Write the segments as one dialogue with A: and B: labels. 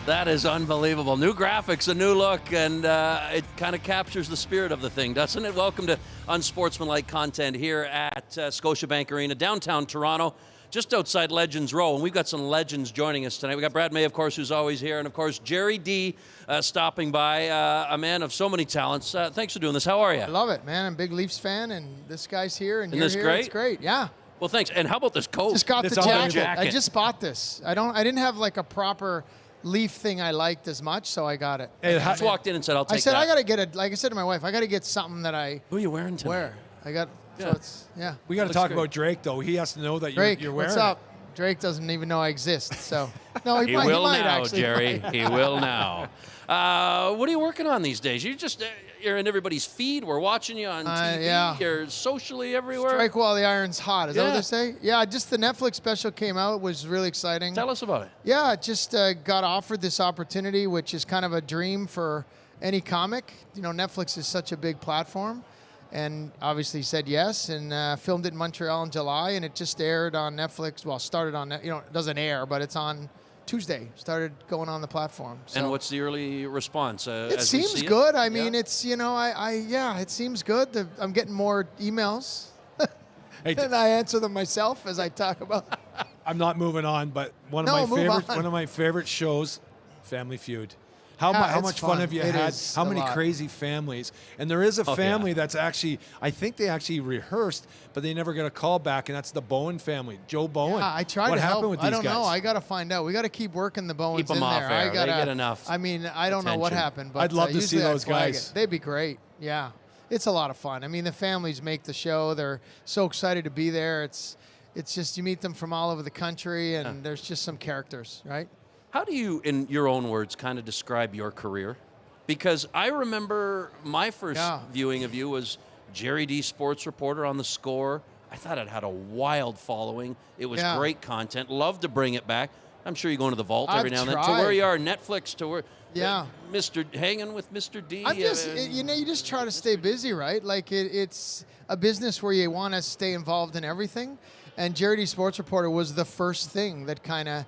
A: That is unbelievable. New graphics, a new look, and it kind of captures the spirit of the thing, doesn't it? Welcome to Unsportsmanlike content here at Scotiabank Arena, downtown Toronto, just outside Legends Row. And we've got some legends joining us tonight. We got Brad May, of course, who's always here, and of course, Gerry Dee stopping by, a man of so many talents. Thanks for doing this. How are you?
B: I love it, man. I'm a big Leafs fan, and this guy's here, and
A: Isn't
B: you're
A: this
B: here.
A: great?
B: It's great, yeah.
A: Well, thanks. And how about this coat?
B: Just got
A: It's
B: the
A: on
B: jacket. I just bought this. I didn't have like a proper Leaf thing I liked as much, so I got it.
A: I just walked in and said, I'll take that.
B: I got to get it. Like I said to my wife, I got to get something that I
A: Who are you wearing tonight?
B: wear. I got,
A: Yeah.
B: so it's, yeah.
C: We got to
A: Looks
C: talk
A: great.
C: about Drake, though. He has to know that
B: Drake,
C: you're wearing
B: what's up? Drake doesn't even know I exist, so. No,
A: He
B: might,
A: will
B: might
A: now,
B: actually.
A: Jerry. He will now. What are you working on these days? You're in everybody's feed. We're watching you on TV.
B: Yeah.
A: You're socially everywhere.
B: Strike while the iron's hot. Is that what
A: Yeah.
B: they say? Yeah, just the Netflix special came out. It was really exciting.
A: Tell us about it.
B: Yeah, I just got offered this opportunity, which is kind of a dream for any comic. You know, Netflix is such a big platform, and obviously said yes, and filmed it in Montreal in July, and it just aired on Netflix. Well, started on, it doesn't air, but it's on Tuesday. Started going on the platform. So.
A: And what's the early response?
B: It
A: as we
B: seems
A: see
B: good. I
A: Yeah.
B: mean, it's, it seems good. I'm getting more emails.
C: Hey,
B: And I answer them myself as I talk about.
C: I'm not moving on, but one of my favorite shows, Family Feud. How
B: it's
C: much fun have you
B: It
C: had?
B: is
C: How
B: a
C: many
B: lot.
C: crazy families? And there is a family
A: yeah.
C: that's actually, I think they actually rehearsed, but they never got a call back, and that's the Bowen family. Joe Bowen.
B: Yeah, I tried
C: what
B: to
C: happened
B: help.
C: with these
B: I don't
C: guys?
B: know. I got to find out. We got to keep working the Bowens
A: Keep 'em
B: in
A: off
B: there.
A: air.
B: I
A: They
B: gotta,
A: get enough
B: I mean, I don't know what
A: attention.
B: happened, but
C: I'd love to see
B: usually I
C: those
B: flag
C: guys.
B: it. They'd be great. Yeah, it's a lot of fun. I mean, the families make the show. They're so excited to be there. It's just you meet them from all over the country, and there's just some characters, right?
A: How do you, in your own words, kind of describe your career? Because I remember my first viewing of you was Gerry Dee, sports reporter on The Score. I thought it had a wild following. It was great content. Love to bring it back. I'm sure you go into the vault every now and then. To where you are, Netflix, to where hanging with Mr. D.
B: I'm just, you just try to stay busy, right? Like it's a business where you want to stay involved in everything. And Gerry Dee, sports reporter, was the first thing that kind of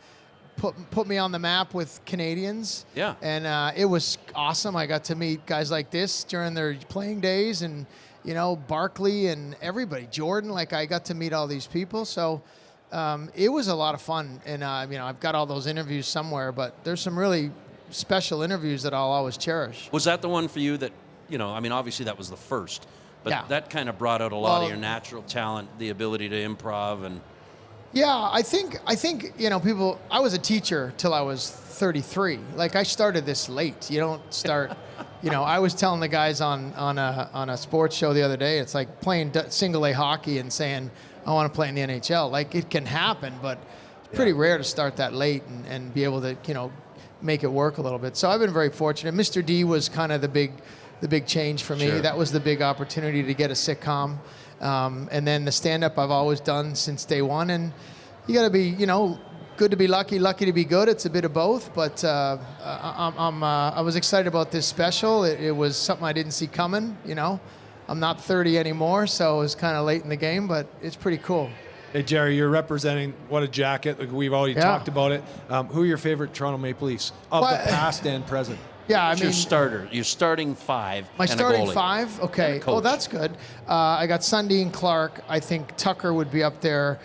B: put me on the map with Canadians.
A: Yeah.
B: And it was awesome. I got to meet guys like this during their playing days, and Barkley and everybody, Jordan. Like I got to meet all these people. So it was a lot of fun. And I've got all those interviews somewhere, but there's some really special interviews that I'll always cherish.
A: Was that the one for you that, obviously that was the first, but that kind of brought out a lot of your natural talent, the ability to improv and.
B: Yeah, I think people. I was a teacher till I was 33. Like I started this late. You don't start. I was telling the guys on a sports show the other day. It's like playing single A hockey and saying I want to play in the NHL. Like it can happen, but it's pretty rare to start that late and be able to make it work a little bit. So I've been very fortunate. Mr. D was kind of the big change for me.
A: Sure.
B: That was the big opportunity to get a sitcom. And then the stand-up I've always done since day one. And you got to be, good to be lucky, lucky to be good. It's a bit of both. But I was excited about this special. It was something I didn't see coming, I'm not 30 anymore, so it was kind of late in the game, but it's pretty cool.
C: Hey, Gerry, you're representing, what a jacket. We've already talked about it. Who are your favorite Toronto Maple Leafs of the past and present?
A: Yeah, I mean, your starter. You're starting five.
B: My
A: and
B: starting
A: a goalie.
B: five? Okay. Oh, that's good. I got Sundin, Clark. I think Tucker would be up there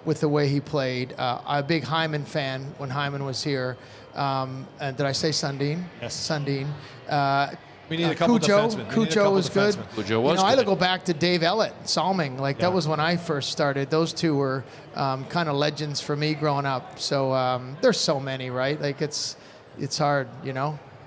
B: with the way he played. I'm a big Hyman fan when Hyman was here. And did I say Sundin?
C: Yes.
B: Sundin.
C: We need a couple defensemen.
B: Cujo was good.
A: Cujo was good.
B: I go back to Dave Ellett, Salming. That was when I first started. Those two were kind of legends for me growing up. So there's so many, right? It's hard,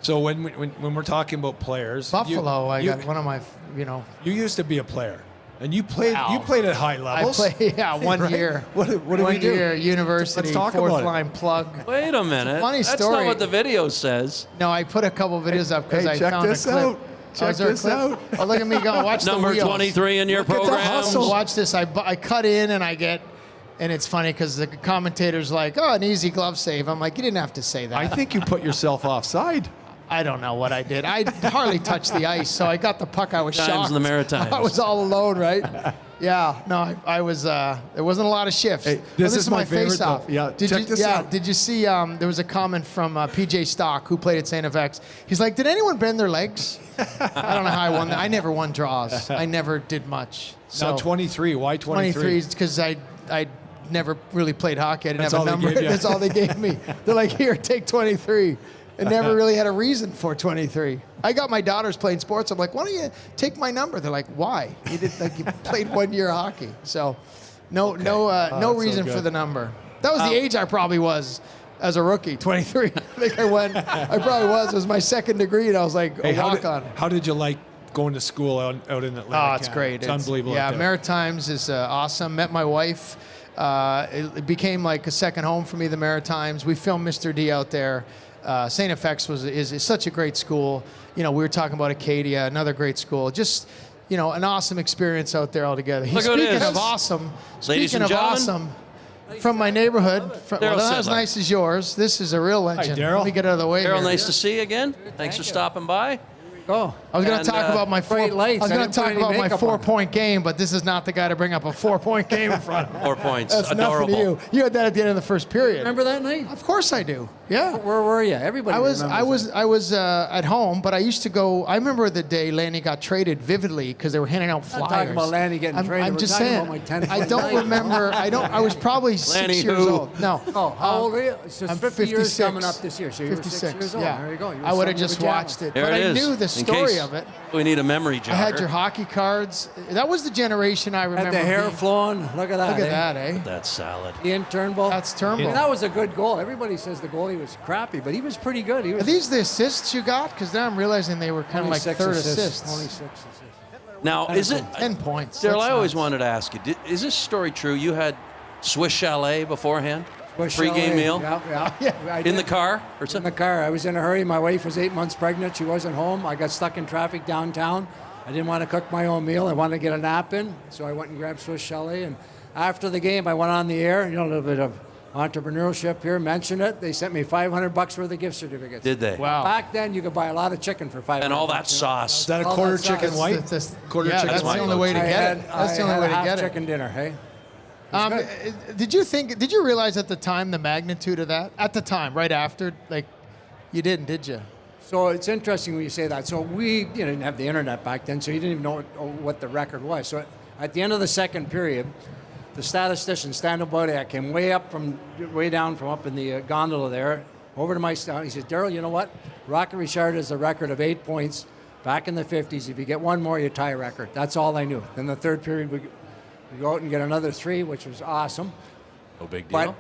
C: So when we're talking about players,
B: Buffalo, I got one of my,
C: You used to be a player, and you played.
B: Wow.
C: You played at high levels.
B: I played, 1
C: right?
B: year.
C: What do we do?
B: 1 year, university,
C: Let's talk
B: fourth
C: about it.
B: line plug.
A: Wait a minute.
B: Funny
A: That's
B: story.
A: not what the video says.
B: No, I put a couple videos up because I
C: check
B: found
C: this
B: a clip.
C: out. Check
B: there a
C: this
B: clip?
C: out.
B: Oh, look at me go. Watch
A: Number
B: the wheels.
A: 23 in your
C: Look at the
A: program.
C: hustle.
B: Watch this. I cut in and and it's funny because the commentator's like, oh, an easy glove save. I'm like, you didn't have to say that.
C: I think you put yourself offside.
B: I don't know what I did. I hardly touched the ice, so I got the puck. I was
A: Times
B: shocked.
A: in the Maritimes.
B: I was all alone, right? Yeah. No, I was. There wasn't a lot of shifts.
C: Hey, this is my favorite,
B: face-off.
C: though. Yeah,
B: Did
C: check
B: you,
C: this out.
B: Did you see? There was a comment from PJ Stock, who played at St. FX. He's like, "Did anyone bend their legs?" I don't know how I won that. I never won draws. I never did much. So
C: Now 23. Why 23?
B: 23 is because I never really played hockey. I didn't
C: That's
B: have
C: all
B: a
C: they
B: number.
C: gave you.
B: That's all they gave me. They're like, here, take 23. And never really had a reason for 23. I got my daughters playing sports. I'm like, why don't you take my number? They're like, why? You you played 1 year hockey. So no
C: that's
B: reason
C: so
B: for
C: good.
B: the number. That was the age I probably was as a rookie, 23. I think I probably was. It was my second degree, and I was like,
C: Hey,
B: walk on.
C: how did you like going to school out in Atlanta?
B: Oh, it's
C: Canada?
B: great.
C: It's unbelievable.
B: Yeah,
C: out there.
B: Maritimes is awesome. Met my wife. It became like a second home for me, the Maritimes. We filmed Mr. D out there. St. FX is such a great school. We were talking about Acadia, another great school. Just, an awesome experience out there altogether.
A: Look who it
B: Speaking
A: is.
B: of awesome,
A: Ladies
B: speaking
A: and
B: of
A: gentlemen.
B: awesome, from my neighborhood,
A: Darryl
B: not as
A: Sittler.
B: nice as yours. This is a real legend.
C: Darryl.
B: Let me get out of the way
A: Darryl,
B: here.
A: nice to see you again. Thanks for stopping by.
D: Oh,
B: I was going
A: And,
B: to talk about my
D: bright lights.
B: I was
D: I
B: going
D: didn't
B: to
D: put
B: talk
D: any
B: about my
D: makeup on.
B: 4-point game, but this is not the guy to bring up a 4-point game in front of me.
A: 4 points.
B: That's
A: Adorable.
B: nothing to you. You had that at the end of the first period.
D: remember that night?
B: Of course I do. Yeah.
D: Where were you? Everybody.
B: I was
D: remembers that.
B: at home, but I used to go. I remember the day Lanny got traded vividly because they were handing out flyers.
D: not talking about Lanny getting traded.
B: I'm
D: We're
B: just
D: talking
B: saying.
D: about my 10th
B: I don't
D: night.
B: remember. I was probably 6
A: Lanny
B: years
A: who?
B: old. No.
D: Oh, how old are you? So
B: I'm
D: 50 years
B: 56.
D: coming up this year. So you're
B: 56.
D: 6 years old.
B: Yeah.
D: There you go. You were
B: I would have
D: selling your
B: just
D: pajamas.
B: watched it,
A: There
B: but
A: it
B: I
A: is.
B: knew the
A: In
B: story
A: case
B: of it.
A: We need a memory jogger.
B: I had your hockey cards. That was the generation I remember.
D: Had the hair
B: being-
D: flowing. Look at that.
B: Look at that, eh?
A: That's salad.
D: Ian Turnbull.
B: That's Turnbull.
D: And that was a good goal. Everybody says the goalie was crappy, but he was pretty good. He was
B: Are these the assists you got? Because now I'm realizing they were kind of like
D: 26
B: third
D: assists.
B: assists.
D: 26 assists.
A: Now, is it,
B: 10 points.
A: Darryl,
B: That's
A: I always
B: nuts.
A: wanted to ask you, is this story true? You had Swiss Chalet beforehand?
D: Bush
A: Pre-game
D: Chalet.
A: meal?
D: Yeah. I
A: In the
D: did.
A: car or
D: In
A: something?
D: the car. I was in a hurry. My wife was 8 months pregnant. She wasn't home. I got stuck in traffic downtown. I didn't want to cook my own meal. I wanted to get a nap in, so I went and grabbed Swiss Chalet. And after the game, I went on the air. A little bit of entrepreneurship here. Mentioned it. They sent me $500 worth of gift certificates.
A: Did they?
B: Wow.
D: Back then, you could buy a lot of chicken for $500.
A: And all that
D: you know?
A: sauce.
C: Is that a
D: All
C: quarter
D: that sauce.
C: chicken white? Quarter
B: yeah,
C: chicken
B: that's
C: white.
B: the only way to
D: I
B: get
D: had,
B: it. That's the only
D: I
B: way
D: had
B: to
D: a half
B: get it.
D: chicken dinner, hey?
B: Did you realize at the time the magnitude of that? At the time, right after, like, you didn't, did you?
D: So it's interesting when you say that. So we didn't have the internet back then, so you didn't even know what the record was. So at the end of the second period, the statistician, Stan Bodiak, came way down from up in the gondola there, over to my stand. He says, Darryl, you know what? Rocket Richard has a record of 8 points back in the 50s. If you get one more, you tie a record. That's all I knew. Then the third period, we go out and get another 3, which was awesome.
A: No big
D: But
A: deal.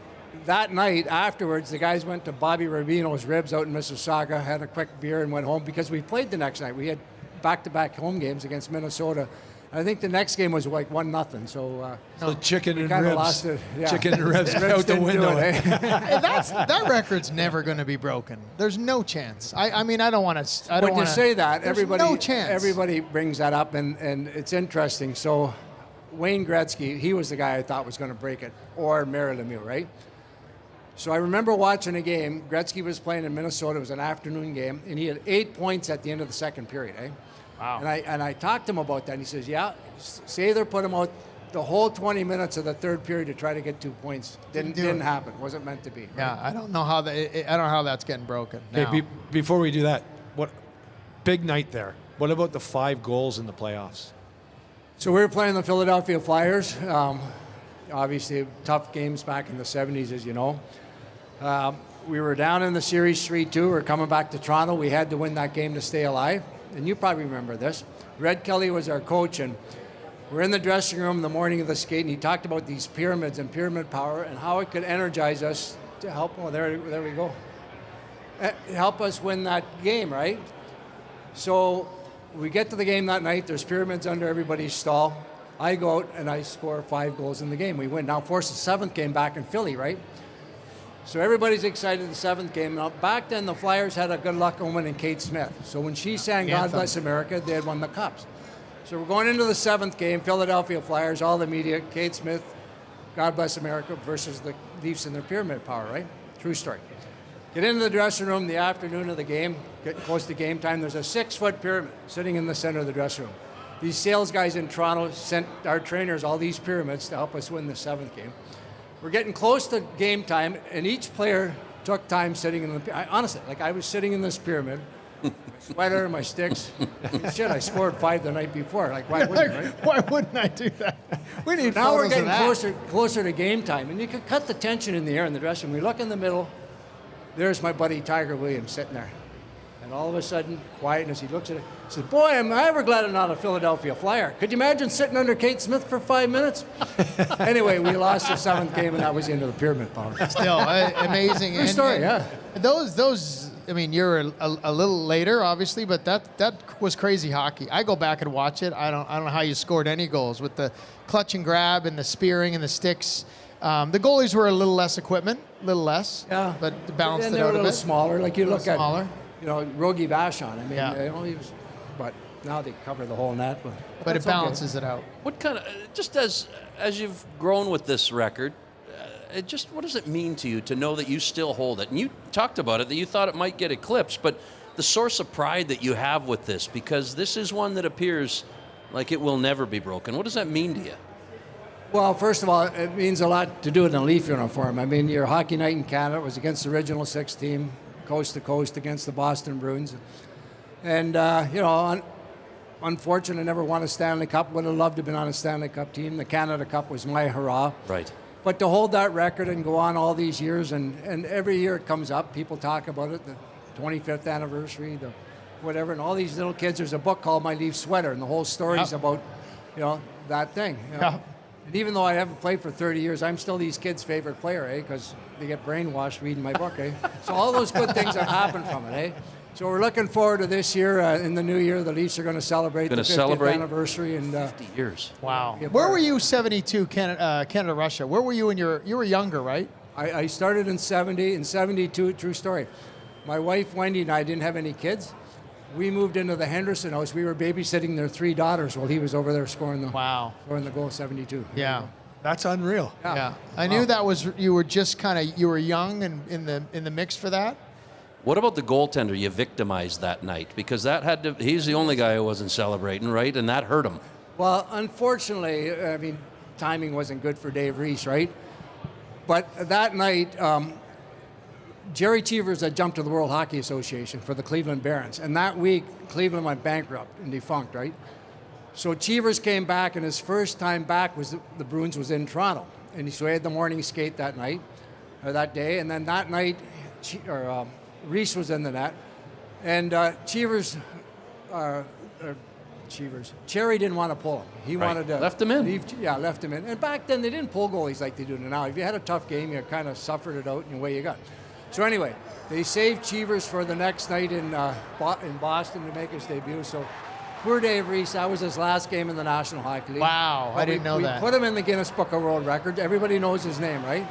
D: that night afterwards, the guys went to Bobby Rubino's Ribs out in Mississauga, had a quick beer, and went home because we played the next night. We had back-to-back home games against Minnesota. I think the next game was like 1-0. So
C: So chicken and
D: kinda
C: ribs.
D: lost it, yeah.
C: Chicken and ribs
D: Ribs
C: out the
D: didn't do
C: window.
D: it, eh?
B: Hey, that record's never going to be broken. There's no chance. I mean, I don't want to. I don't
D: When you
B: want
D: say that,
B: There's
D: everybody
B: no chance.
D: everybody brings that up, and it's interesting. So Wayne Gretzky, he was the guy I thought was going to break it, or Mary Lemieux, right? So I remember watching a game. Gretzky was playing in Minnesota. It was an afternoon game, and he had 8 points at the end of the second period, eh?
B: Wow.
D: And I talked to him about that, and he says, yeah, Sather put him out the whole 20 minutes of the third period to try to get 2 points. Didn't happen. Wasn't meant to be. Right?
B: Yeah, I don't know how that's getting broken now.
C: Okay, before we do that, what big night there. What about the 5 goals in the playoffs?
D: So we were playing the Philadelphia Flyers. Obviously, tough games back in the 70s, as you know. We were down in the series 3-2. We were coming back to Toronto. We had to win that game to stay alive. And you probably remember this. Red Kelly was our coach, and we're in the dressing room the morning of the skate, and he talked about these pyramids and pyramid power and how it could energize us to help. Oh, there we go. Help us win that game, right? So we get to the game that night. There's pyramids under everybody's stall. I go out and I score 5 goals in the game. We win. Now force the 7th game back in Philly, right? So everybody's excited the 7th game. Now back then the Flyers had a good luck woman in Kate Smith. So when she sang God Bless America, they had won the Cups. So we're going into the 7th game, Philadelphia Flyers, all the media, Kate Smith, God Bless America versus the Leafs and their pyramid power, right? True story. Get into the dressing room the afternoon of the game, getting close to game time. There's a 6-foot pyramid sitting in the center of the dressing room. These sales guys in Toronto sent our trainers all these pyramids to help us win the 7th game. We're getting close to game time, and each player took time sitting in the. Honestly, like I was sitting in this pyramid, my sweater, my sticks. Shit, I scored 5 the night before. Like, why wouldn't I? Right?
B: Why wouldn't I do that? We need
D: now we're
B: photos of
D: getting
B: that.
D: closer to game time, and you could cut the tension in the air in the dressing room. We look in the middle. There's my buddy Tiger Williams sitting there. And all of a sudden, quietness, he looks at it. He says, boy, am I ever glad I'm not a Philadelphia Flyer. Could you imagine sitting under Kate Smith for 5 minutes? Anyway, we lost the 7th game, and that was the end of the pyramid power.
B: Still, amazing.
D: True story, yeah.
B: Those. I mean, you're a little later, obviously, but that was crazy hockey. I go back and watch it. I don't know how you scored any goals with the clutch and grab and the spearing and the sticks. The goalies were a little less equipment, a little less.
D: Yeah.
B: But balanced
D: and
B: it
D: they were
B: out
D: a little
B: bit.
D: smaller. Like you look
B: smaller.
D: at, you know, Rogie Vachon. I mean,
B: Yeah.
D: you know, he was, but now they cover the whole net.
B: But it
D: that's okay.
B: balances it out.
A: What kind of, just as you've grown with this record, what does it mean to you to know that you still hold it? And you talked about it, that you thought it might get eclipsed, but the source of pride that you have with this, because this is one that appears like it will never be broken. What does that mean to you?
D: Well, first of all, it means a lot to do it in a Leaf uniform. I mean, your hockey night in Canada was against the original 6 team, coast to coast against the Boston Bruins. And, you know, unfortunately, I never won a Stanley Cup. Would have loved to have been on a Stanley Cup team. The Canada Cup was my hurrah.
A: Right.
D: But to hold that record and go on all these years, and every year it comes up, people talk about it, the 25th anniversary, the whatever, and all these little kids, there's a book called My Leaf Sweater, and the whole story is about, you know, that thing. You know?
B: Yeah.
D: And even though I haven't played for 30 years, I'm still these kids' favorite player, eh? Because they get brainwashed reading my book, eh? So all those good things have happened from it, eh? So we're looking forward to this year. In the new year, the Leafs are going to celebrate the 50th anniversary. And
A: 50 years.
B: Wow. Where were you 72, Canada, Russia? Where were you you were younger, right?
D: I started in 70, in 72, true story. My wife, Wendy, and I didn't have any kids. We moved into the Henderson house. We were babysitting their 3 daughters while he was over there scoring the goal, 72.
B: Yeah.
C: That's unreal.
B: Yeah. I knew that was, you were just you were young and in the mix for that.
A: What about the goaltender you victimized that night? Because he's the only guy who wasn't celebrating, right? And that hurt him.
D: Well, unfortunately, I mean, timing wasn't good for Dave Reese, right? But that night, Jerry Cheevers had jumped to the World Hockey Association for the Cleveland Barons. And that week, Cleveland went bankrupt and defunct, right? So Cheevers came back, and his first time back was the Bruins was in Toronto. And so he had the morning skate that night, or that day. And then that night, Reese was in the net. And Cherry didn't want to pull him. He wanted to
A: left him in.
D: Left him in. And back then, they didn't pull goalies like they do now. If you had a tough game, you kind of suffered it out, and away you got. So anyway, they saved Cheevers for the next night in Boston to make his debut. So poor Dave Reese, that was his last game in the National Hockey League.
B: Wow, I didn't know that.
D: We put him in the Guinness Book of World Records. Everybody knows his name, right?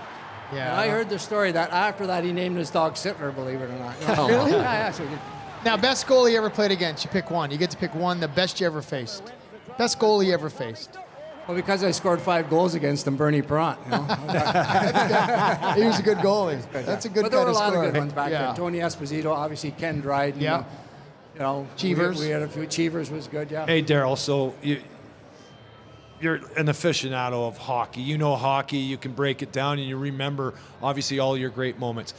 B: Yeah.
D: And I heard the story that after that he named his dog Sittler, believe it or not.
B: Oh, really?
D: Yeah, so
B: Now, best goalie you ever played against. You pick one. You get to pick one, the best you ever faced. Best goalie you ever faced.
D: Well, because I scored 5 goals against him, Bernie Perrant. You know?
B: He was a good goalie. That's a good
D: But there were a
B: kind of
D: lot
B: scorer.
D: of good ones back
B: Yeah.
D: then. Tony Esposito, obviously Ken Dryden.
B: Yeah.
D: You know,
B: Cheevers.
D: We had a few. Cheevers was good, yeah.
C: Hey, Darryl, so you're an aficionado of hockey. You know hockey, you can break it down, and you remember, obviously, all your great moments.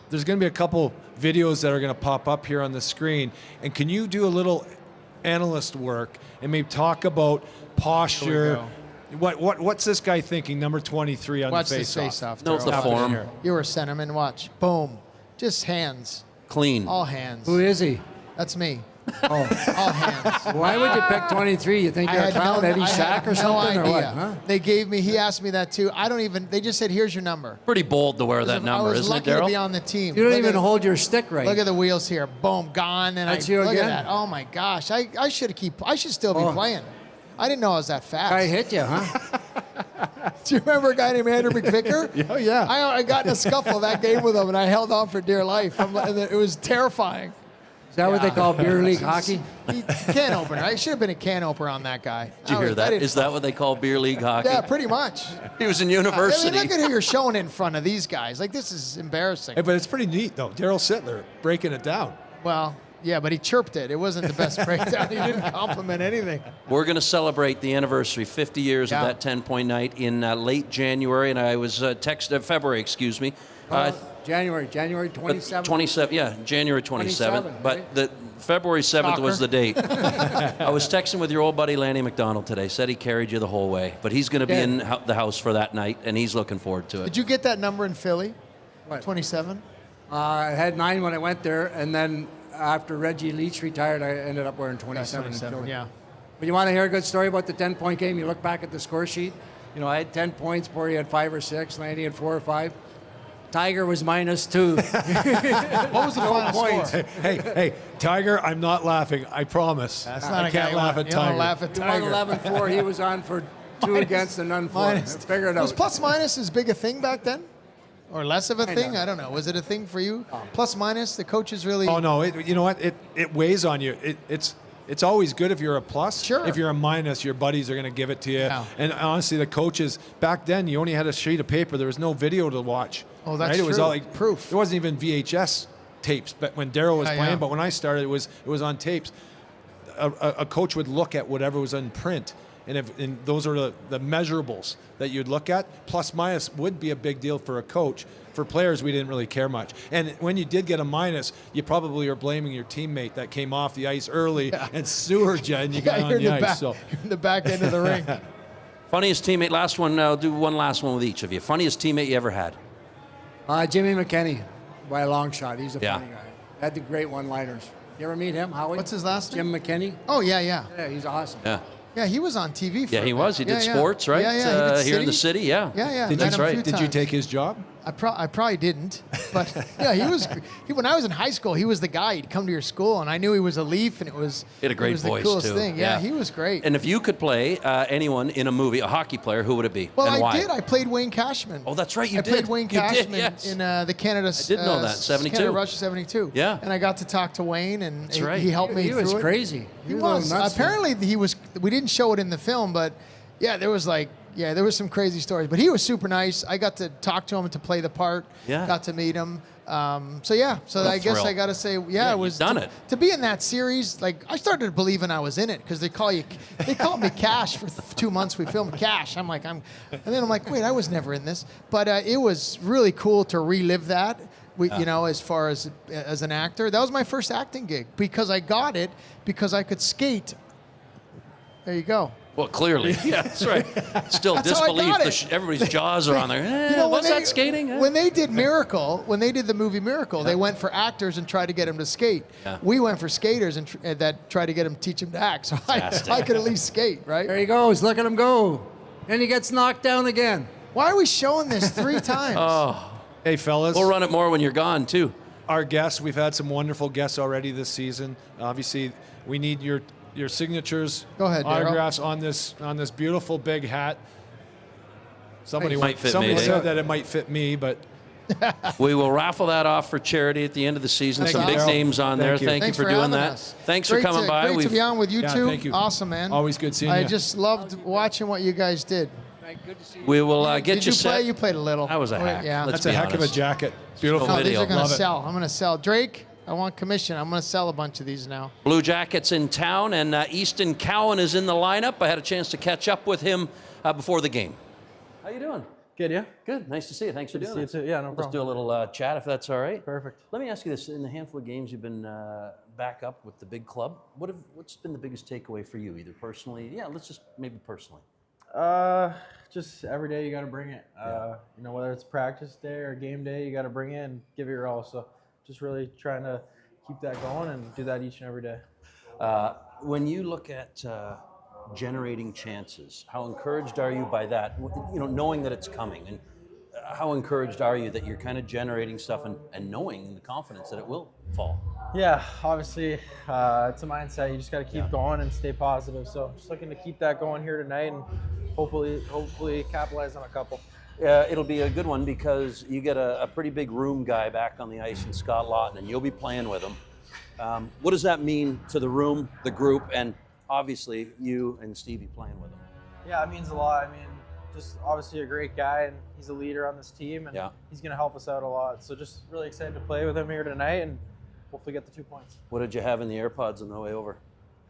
C: There's going to be a couple videos that are going to pop up here on the screen. And can you do a little analyst work and maybe talk about posture? What's this guy thinking, number 23 on
B: Watch
C: the
B: this
C: face-off?
B: face-off.
A: Knows the
B: Darryl.
A: form.
B: You were a centerman. Watch. Boom. Just hands.
A: Clean.
B: All hands.
D: Who is he?
B: That's me.
D: Oh.
B: All hands.
D: Why would you pick 23? You think you're a clown, Eddie
B: I
D: Sack
B: had
D: or something,
B: no
D: or what?
B: idea.
D: Huh?
B: They gave me. He asked me that too. They just said, "Here's your number."
A: Pretty bold to wear that
B: I
A: number,
B: was
A: isn't it,
B: lucky to be
A: Darryl?
B: on the team.
D: You don't
B: Look
D: even
B: at-
D: hold your stick right.
B: Look at the wheels here. Boom, gone. And
D: That's
B: I
D: you
B: look
D: again?
B: at that. Oh my gosh. I should still be
D: Oh.
B: playing. I didn't know I was that fast.
D: I hit you, huh?
B: Do you remember a guy named Andrew McVicker?
C: Oh, yeah.
B: I got in a scuffle that game with him, and I held on for dear life. It was terrifying.
D: Is that what they call beer league hockey?
B: Can opener. I should have been a can opener on that guy.
A: Did you hear that? Is that what they call beer league hockey?
B: Yeah, pretty much.
A: He was in
B: I mean,
A: university.
B: look at who you're showing in front of these guys. Like, this is embarrassing.
C: Hey, but it's pretty neat, though. Darryl Sittler breaking it down.
B: Well, yeah, but he chirped it. It wasn't the best breakdown. He didn't compliment anything.
A: We're going to celebrate the anniversary, 50 years
B: Yeah.
A: of that 10-point night in late January, and I was February, excuse me.
D: January 27th.
A: 27, yeah, January 27th.
D: 27,
A: But
D: right?
A: the February 7th was
B: Shocker.
A: the date. I was texting with your old buddy Lanny McDonald today. Said he carried you the whole way, but he's going to be
D: Yeah.
A: in the house for that night, and he's looking forward to it.
B: Did you get that number in Philly?
D: What?
B: 27?
D: I had 9 when I went there, and then after Reggie Leach retired, I ended up wearing 27. in Philly.
B: Yeah.
D: But you want to hear a good story about the 10-point game? You look back at the score sheet. You know, I had 10 points, Borey had 5 or 6, Lanny had 4 or 5. Tiger was -2.
B: What was the final
D: points.
B: score?
C: Hey, Tiger, I'm not laughing. I promise.
B: That's not
C: I
B: a guy
C: can't
B: you
C: laugh
B: want-
C: at
B: you don't
C: Tiger.
B: laugh at
D: You won
B: Tiger.
D: 11-4. He was on for 2 against and none for.
B: Minus.
D: Figure it
B: Was
D: out.
B: plus minus as big a thing back then? Or less of a
D: Kinda.
B: thing? I don't know. Was it a thing for you? Plus minus, the coaches really.
C: Oh no! You know what? It weighs on you. It's always good if you're a plus.
B: Sure.
C: If you're a minus, your buddies are going to give it to you.
B: Yeah.
C: And honestly, the coaches back then, you only had a sheet of paper. There was no video to watch.
B: Oh, that's
C: right? It was
B: true.
C: all like
B: Proof.
C: There wasn't even VHS tapes. But when Darryl was
B: Yeah,
C: playing,
B: yeah.
C: but when I started, it was on tapes. A coach would look at whatever was in print. And those are the measurables that you'd look at. Plus minus would be a big deal for a coach. For players, we didn't really care much. And when you did get a minus, you probably are blaming your teammate that came off the ice early and sewered you, and you got on
B: you're in
C: the
B: the
C: ice.
B: back,
C: So
B: you're in the back end of the ring.
A: Funniest teammate, last one, I'll do one last one with each of you. Funniest teammate you ever had?
D: Jimmy McKinney, by a long shot. He's a
A: Yeah.
D: funny guy. Had the great one-liners. You ever meet him, Howie?
B: What's his last name?
D: Jim McKinney.
B: Oh, yeah, yeah.
D: Yeah, he's awesome.
A: Yeah.
B: Yeah, he was on TV for
A: Yeah,
B: a
A: he
B: bit.
A: was. He did
B: Yeah, yeah.
A: sports, right?
B: Yeah, yeah. He did
A: Here in the city, yeah.
B: Yeah, yeah.
C: did
B: Met him a
C: you,
B: few
C: did you
B: times.
C: take his job?
B: I probably didn't, but yeah, he was. When I was in high school, he was the guy. He'd come to your school, and I knew he was a Leaf, and it was.
A: He had a great
B: it was
A: voice,
B: the coolest
A: too.
B: thing. Yeah, he was great.
A: And if you could play anyone in a movie, a hockey player, who would it be?
B: well,
A: and
B: I
A: why?
B: did. I played Wayne Cashman.
A: Oh, that's right, you
B: I
A: did.
B: played Wayne
A: You did,
B: Cashman
A: yes.
B: in the Canada. I
A: did know that, 72.
B: Canada Russia 72.
A: Yeah.
B: And I got to talk to Wayne, and
A: That's right.
B: he helped me
D: He
B: through
D: was
B: it.
D: crazy.
B: He
D: was a little
B: was.
D: nuts.
B: Apparently, he was. We didn't show it in the film, but yeah, there was there was some crazy stories. But he was super nice. I got to talk to him to play the part.
A: Yeah.
B: Got to meet him. So yeah. So
A: What a
B: I guess
A: thrill.
B: I got to say,
A: Yeah,
B: it
A: you've
B: was
A: done it.
B: to be in that series. Like I started believing I was in it because they called me Cash for 2 months. We filmed Cash. And then I'm like, wait, I was never in this. But it was really cool to relive that. You know, as far as an actor, that was my first acting gig because I got it because I could skate. There you go.
A: Well, clearly. Yeah, that's right. Still
B: That's how I
A: disbelief.
B: got it.
A: Everybody's jaws are on there.
B: when
A: Was
B: they-
A: that skating?
B: When they did Miracle, when they did the movie Miracle, they went for actors and tried to get them to skate.
A: Yeah.
B: We went for skaters and that tried to get them teach them to act. So
A: Fantastic.
B: I could at least skate, right?
D: There he goes. Look at him go. And he gets knocked down again.
B: Why are we showing this 3 times?
C: Hey, fellas.
A: We'll run it more when you're gone, too.
C: Our guests, we've had some wonderful guests already this season. Obviously, we need your signatures,
B: Go ahead, Darryl.
C: autographs on this beautiful big hat. Somebody
A: Might fit me,
C: somebody
A: eh?
C: said that it might fit me, but
A: We will raffle that off for charity at the end of the season.
B: That's
A: Some big
B: awesome.
A: names on there. Thank you for doing
B: having
A: that.
B: us.
A: Thanks
B: Great
A: for coming by.
B: Great to be on with you two.
C: Thank you.
B: Awesome, man.
C: Always good seeing you.
B: I just loved watching what you guys did.
D: Good to see you.
A: We will get
B: Did
A: you
B: you play?
A: set.
B: You played a little.
A: I was a hack.
B: Yeah.
A: Let's
C: That's a
A: be
C: heck of a
A: honest.
C: jacket. Beautiful.
A: No
B: Oh, these
A: video.
B: are going
C: Love
B: to
C: it.
B: sell. I'm going to sell. Drake, I want commission. I'm going to sell a bunch of these now.
A: Blue Jackets in town, and Easton Cowan is in the lineup. I had a chance to catch up with him before the game. How you doing?
E: Good, yeah?
A: Good. Nice to see you. Thanks for
E: Good to
A: doing
E: see you
A: this.
E: too. Yeah, no
A: Let's
E: problem.
A: do a little chat if that's all right.
E: Perfect.
A: Let me ask you this: in the handful of games you've been back up with the big club, what's been the biggest takeaway for you, either personally? Yeah, let's just maybe personally.
E: Just every day you got to bring it. You know, whether it's practice day or game day, you got to bring it and give it your all. So just really trying to keep that going and do that each and every day.
A: When you look at generating chances, how encouraged are you by that? You know, knowing that it's coming, and how encouraged are you that you're kind of generating stuff and knowing the confidence that it will fall?
E: Yeah, obviously it's a mindset. You just got to keep going and stay positive. So just looking to keep that going here tonight and hopefully capitalize on a couple.
A: It'll be a good one because you get a pretty big room guy back on the ice in Scott Lawton, and you'll be playing with him. What does that mean to the room, the group, and obviously you and Stevie playing with him?
E: Yeah, it means a lot. I mean, just obviously a great guy, and he's a leader on this team, and he's going to help us out a lot. So just really excited to play with him here tonight and hopefully get the 2 points.
A: What did you have in the AirPods on the way over?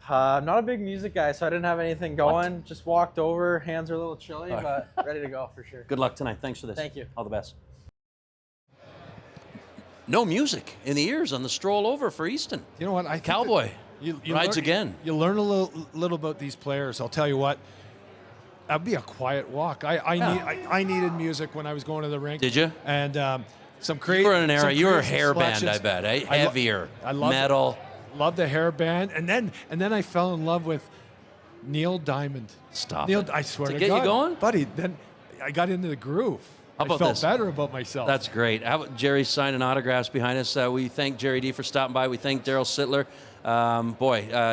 E: I'm not a big music guy, so I didn't have anything going. Just walked over. Hands are a little chilly, but ready to go for sure.
A: Good luck tonight. Thanks for this.
E: Thank you.
A: All the best. No music in the ears on the stroll over for Easton.
C: You know what? I think
A: Cowboy
C: you
A: rides again.
C: You learn a little about these players. I'll tell you what. That'd be a quiet walk. I needed music when I was going to the rink.
A: Did you?
C: And some crazy.
A: You were in an era. You were a
C: crazy
A: hair band,
C: selections.
A: I bet. Eh? Heavier.
C: I love
A: metal.
C: Love the hair band, and then I fell in love with Neil Diamond.
A: Stop
C: Neil,
A: it.
C: I swear
A: To
C: to
A: get
C: God,
A: you going?
C: buddy. Then I got into the groove.
A: How about
C: I felt
A: this?
C: better about myself.
A: That's great. How about Jerry signing autographs behind us? We thank Gerry Dee for stopping by. We thank Darryl Sittler.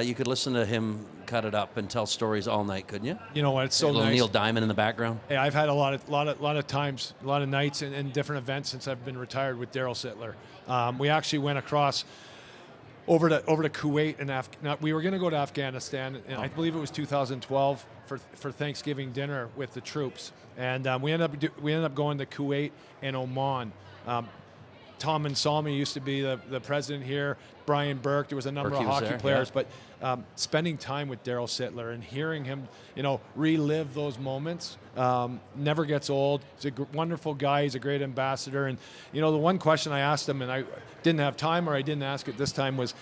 A: You could listen to him cut it up and tell stories all night, couldn't you?
C: You know what? It's so
A: A little
C: nice.
A: Neil Diamond in the background.
C: Hey, I've had a lot of times, a lot of nights and different events since I've been retired with Darryl Sittler. We actually went across over to Kuwait and we were going to go to Afghanistan, and I believe it was 2012 for Thanksgiving dinner with the troops, and we ended up going to Kuwait and Oman. Tom Ansalmi used to be the president here. Brian Burke. There was a number
A: Burke
C: of
A: was
C: hockey
A: there,
C: players,
A: yeah.
C: but spending time with Darryl Sittler and hearing him, relive those moments, never gets old. He's a wonderful guy. He's a great ambassador. And the one question I asked him, and I didn't have time, or I didn't ask it this time, was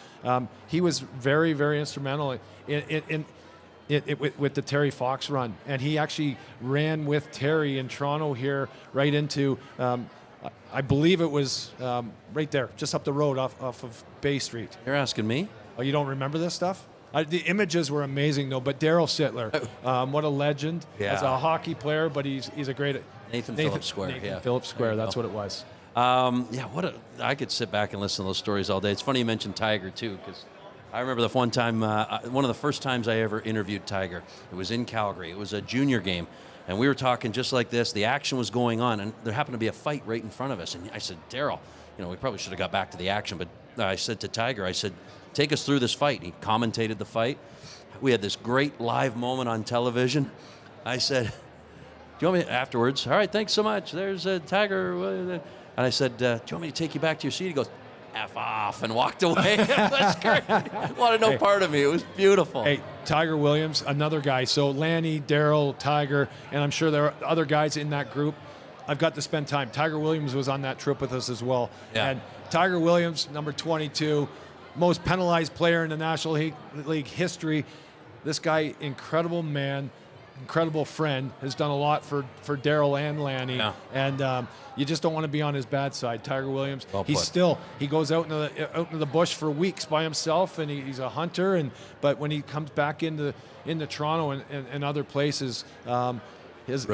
C: he was very, very instrumental with the Terry Fox run, and he actually ran with Terry in Toronto here right into. I believe it was right there, just up the road off of Bay Street.
A: You're asking me?
C: Oh, you don't remember this stuff? The images were amazing, though. But Darryl Sittler, what a legend as a hockey player, but he's a great
A: Nathan Phillips Square.
C: Nathan Phillips Square. That's what it was.
A: I could sit back and listen to those stories all day. It's funny you mentioned Tiger too, because I remember the one time, one of the first times I ever interviewed Tiger. It was in Calgary. It was a junior game. And we were talking just like this. The action was going on, and there happened to be a fight right in front of us. And I said, Darryl, we probably should have got back to the action. But I said to Tiger, I said, take us through this fight. He commentated the fight. We had this great live moment on television. I said, do you want me afterwards? All right, thanks so much. There's Tiger. And I said, do you want me to take you back to your seat? He goes, F off, and walked away. It was great. Wanted no part of me. It was beautiful.
C: Hey, Tiger Williams, another guy. So Lanny, Darryl, Tiger, and I'm sure there are other guys in that group. I've got to spend time. Tiger Williams was on that trip with us as well.
A: Yeah.
C: And Tiger Williams, number 22, most penalized player in the National League history. This guy, incredible man, incredible friend, has done a lot for Darryl and Lanny.
A: Yeah.
C: And you just don't want to be on his bad side. Tiger Williams,
A: Well
C: he goes out into the bush for weeks by himself, and he's a hunter. But when he comes back into Toronto and other places, his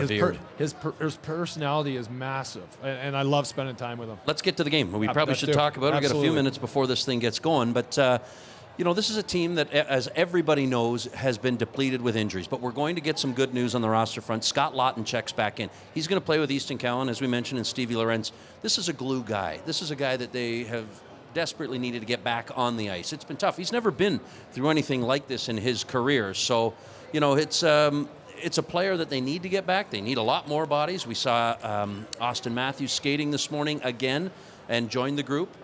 C: personality is massive, and I love spending time with him.
A: Let's get to the game. We probably should talk about it. We've got a few minutes before this thing gets going, but this is a team that, as everybody knows, has been depleted with injuries. But we're going to get some good news on the roster front. Scott Lawton checks back in. He's going to play with Easton Cowan, as we mentioned, and Stevie Lorenz. This is a glue guy. This is a guy that they have desperately needed to get back on the ice. It's been tough. He's never been through anything like this in his career. So, it's a player that they need to get back. They need a lot more bodies. We saw Austin Matthews skating this morning again and joined the group.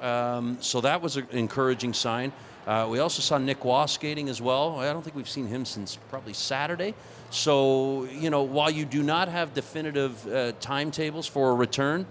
A: So that was an encouraging sign. We also saw Nick Waugh skating as well. I don't think we've seen him since probably Saturday. So, while you do not have definitive timetables for a return,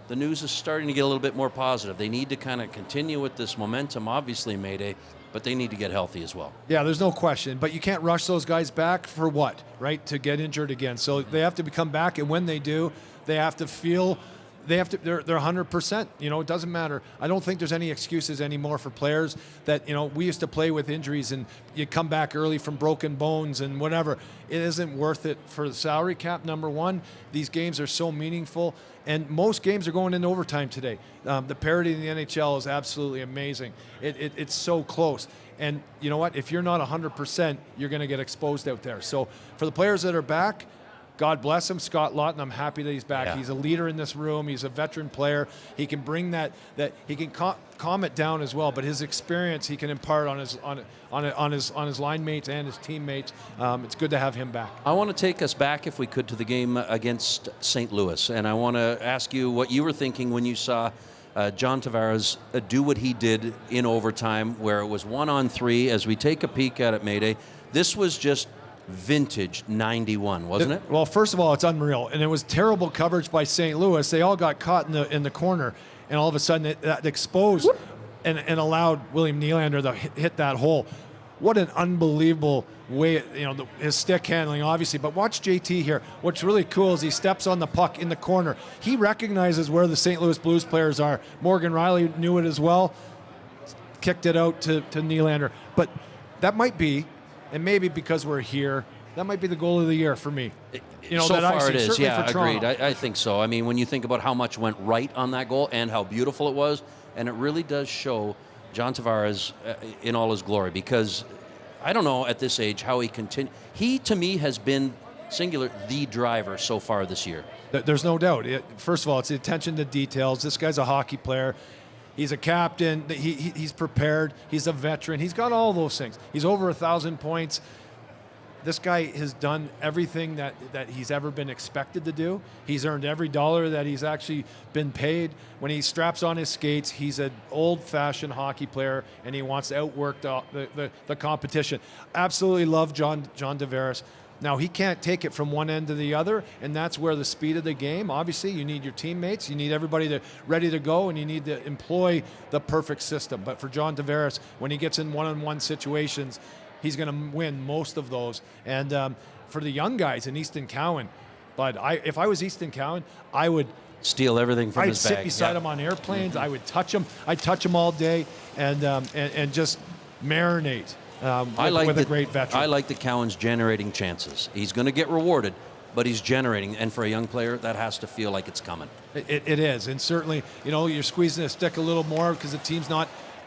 A: the news is starting to get a little bit more positive. They need to kind of continue with this momentum, obviously, Mayday, but they need to get healthy as well.
C: Yeah, there's no question. But you can't rush those guys back for what, right? To get injured again. So they have to come back, and when they do, they have to feel they're 100%. It doesn't matter. I don't think there's any excuses anymore for players that, we used to play with injuries and you come back early from broken bones and whatever. It isn't worth it for the salary cap, number one. These games are so meaningful, and most games are going into overtime today. The parity in the NHL is absolutely amazing. It's so close. And you know what? If you're not 100%, you're going to get exposed out there. So for the players that are back, God bless him, Scott Lawton. I'm happy that he's back. Yeah. He's a leader in this room. He's a veteran player. He can bring that he can calm it down as well. But his experience he can impart on his line mates and his teammates. It's good to have him back.
A: I want to take us back, if we could, to the game against St. Louis, and I want to ask you what you were thinking when you saw John Tavares do what he did in overtime, where it was 1-on-3. As we take a peek at it, Mayday, this was just vintage 91, wasn't it?
C: Well, first of all, it's unreal, and it was terrible coverage by St. Louis. They all got caught in the corner, and all of a sudden that exposed and allowed William Nylander to hit that hole. What an unbelievable way, his stick handling, obviously. But watch JT here. What's really cool is he steps on the puck in the corner. He recognizes where the St. Louis Blues players are. Morgan Riley knew it as well. Kicked it out to Nylander. But that might be, and maybe because we're here, that might be the goal of the year for me.
A: So far it is, yeah, agreed. I think so. I mean, when you think about how much went right on that goal and how beautiful it was, and it really does show John Tavares in all his glory, because I don't know at this age how he continues. He, to me, has been singular the driver so far this year.
C: There's no doubt. First of all, it's the attention to details. This guy's a hockey player. He's a captain. He's prepared. He's a veteran. He's got all those things. He's over 1,000 points. This guy has done everything that he's ever been expected to do. He's earned every dollar that he's actually been paid. When he straps on his skates, he's an old-fashioned hockey player, and he wants to outwork the competition. Absolutely love John Tavares. Now, he can't take it from one end to the other, and that's where the speed of the game, obviously, you need your teammates, you need everybody ready to go, and you need to employ the perfect system. But for John Tavares, when he gets in one-on-one situations, he's going to win most of those. And for the young guys in Easton Cowan, but if I was Easton Cowan, I would
A: steal everything from his bag.
C: I'd sit beside him on airplanes. I would touch him. I'd touch him all day and just marinate. With a great veteran.
A: I like that Cowan's generating chances. He's going to get rewarded, but he's generating. And for a young player, that has to feel like it's coming.
C: It is. And certainly, you're squeezing the stick a little more because the team's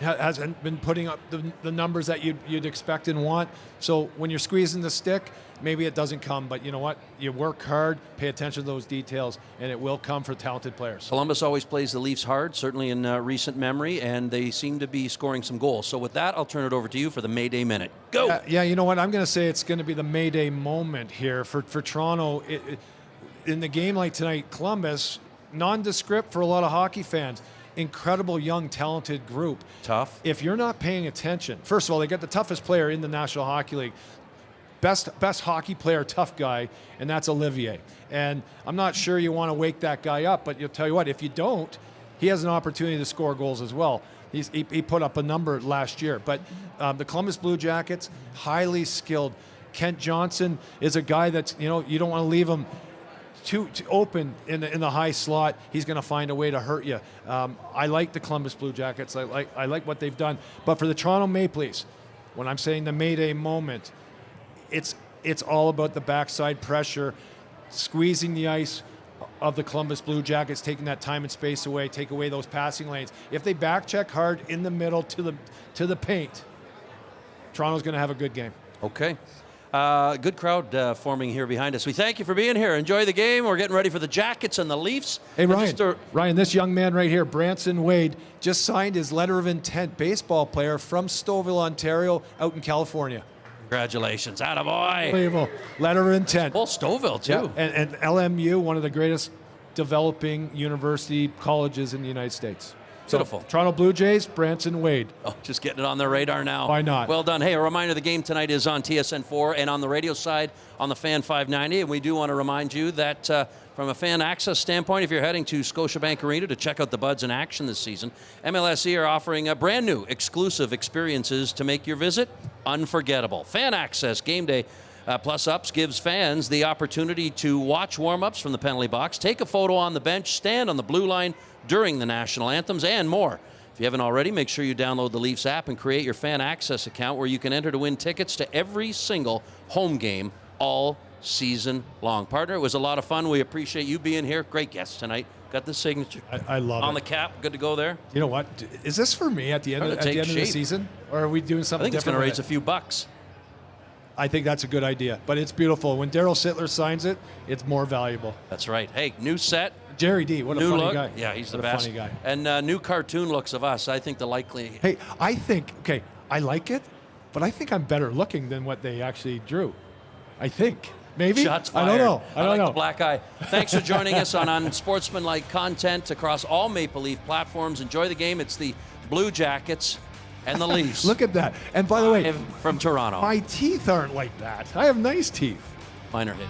C: hasn't been putting up the numbers that you'd expect and want. So when you're squeezing the stick, maybe it doesn't come. But you know what? You work hard, pay attention to those details, and it will come for talented players.
A: Columbus always plays the Leafs hard, certainly in recent memory, and they seem to be scoring some goals. So with that, I'll turn it over to you for the Mayday Minute. Go!
C: Yeah, you know what? I'm going to say it's going to be the Mayday moment here for Toronto. In the game like tonight, Columbus, nondescript for a lot of hockey fans. Incredible young talented group.
A: Tough.
C: If you're not paying attention, first of all, they got the toughest player in the National Hockey League, best hockey player, tough guy, and that's Olivier. And I'm not sure you want to wake that guy up, but you'll tell you what, if you don't, he has an opportunity to score goals as well. He put up a number last year. But the Columbus Blue Jackets, highly skilled. Kent Johnson is a guy that's, you don't want to leave him too open in the high slot. He's going to find a way to hurt you. I like the Columbus Blue Jackets. I like what they've done. But for the Toronto Maple Leafs, when I'm saying the Mayday moment, it's all about the backside pressure, squeezing the ice of the Columbus Blue Jackets, taking that time and space away, take away those passing lanes. If they back check hard in the middle to the paint, Toronto's going to have a good game.
A: Okay. Good crowd forming here behind us. We thank you for being here. Enjoy the game. We're getting ready for the Jackets and the Leafs.
C: Hey,
A: And
C: Ryan, Ryan, this young man right here, Branson Wade, just signed his letter of intent, baseball player from Stouffville, Ontario, out in California.
A: Congratulations. Attaboy.
C: Unbelievable. Letter of intent.
A: Well, Stouffville, too.
C: Yeah, and LMU, one of the greatest developing university colleges in the United States.
A: Beautiful.
C: So, Toronto Blue Jays, Branson Wade.
A: Oh, just getting it on their radar now.
C: Why not?
A: Well done. Hey, a reminder, the game tonight is on TSN4 and on the radio side on the Fan 590. And we do want to remind you that from a fan access standpoint, if you're heading to Scotiabank Arena to check out the Buds in action this season, MLSE are offering a brand new exclusive experiences to make your visit unforgettable. Fan access game day plus ups gives fans the opportunity to watch warm-ups from the penalty box, take a photo on the bench, stand on the blue line during the national anthems, and more. If you haven't already, make sure you download the Leafs app and create your fan access account where you can enter to win tickets to every single home game all season long. Partner, it was a lot of fun. We appreciate you being here. Great guest tonight. Got the signature
C: I love
A: on
C: it.
A: the cap. Good to go there.
C: You know what? Is this for me at the end,
A: Starting
C: of,
A: to
C: at the,
A: take
C: end of the
A: shape.
C: season? Or are we doing
A: I
C: something
A: think it's going
C: different?
A: to
C: with
A: raise
C: it?
A: a few bucks.
C: I think that's a good idea. But it's beautiful. When Darryl Sittler signs it, it's more valuable.
A: That's right. Hey, new set.
C: Gerry Dee, what a
A: New
C: funny
A: look.
C: guy.
A: Yeah, he's the
C: What a
A: best.
C: funny guy.
A: And new cartoon looks of us. I think the likely.
C: Hey, I think, okay, I like it, but I think I'm better looking than what they actually drew. I think. Maybe?
A: Shots fired.
C: I don't know. I don't
A: like
C: know.
A: the black eye. Thanks for joining us on Unsportsmanlike content across all Maple Leaf platforms. Enjoy the game. It's the Blue Jackets and the Leafs.
C: Look at that. And by the way,
A: Live from Toronto.
C: my teeth aren't like that. I have nice teeth.
A: Minor hit.